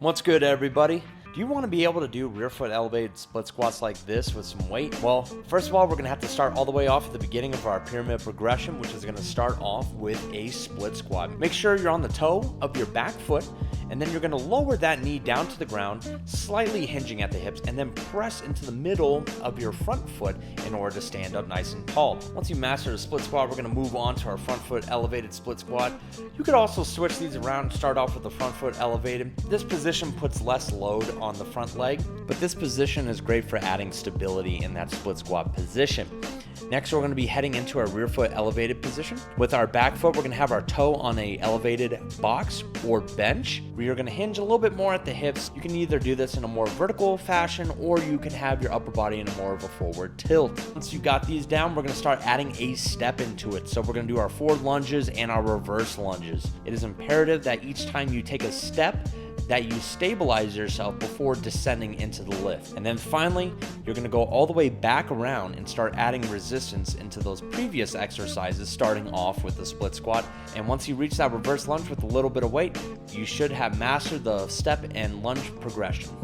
What's good, everybody? Do you want to be able to do rear foot elevated split squats like this with some weight? Well, first of all, we're going to have to start all the way off at the beginning of our pyramid progression, which is going to start off with a split squat. Make sure you're on the toe of your back foot, and then you're going to lower that knee down to the ground, slightly hinging at the hips, and then press into the middle of your front foot in order to stand up nice and tall. Once you master the split squat, we're going to move on to our front foot elevated split squat. You could also switch these around and start off with the front foot elevated. This position puts less load on the front leg, but this position is great for adding stability in that split squat position. Next, we're going to be heading into our rear foot elevated position. With our back foot, we're going to have our toe on a elevated box or bench. We are going to hinge a little bit more at the hips. You can either do this in a more vertical fashion, or you can have your upper body in a more of a forward tilt. Once you got these down, we're going to start adding a step into it. So we're going to do our forward lunges and our reverse lunges. It is imperative that each time you take a step, that you stabilize yourself before descending into the lift. And then finally, you're going to go all the way back around and start adding resistance into those previous exercises, starting off with the split squat. And once you reach that reverse lunge with a little bit of weight, you should have mastered the step and lunge progression.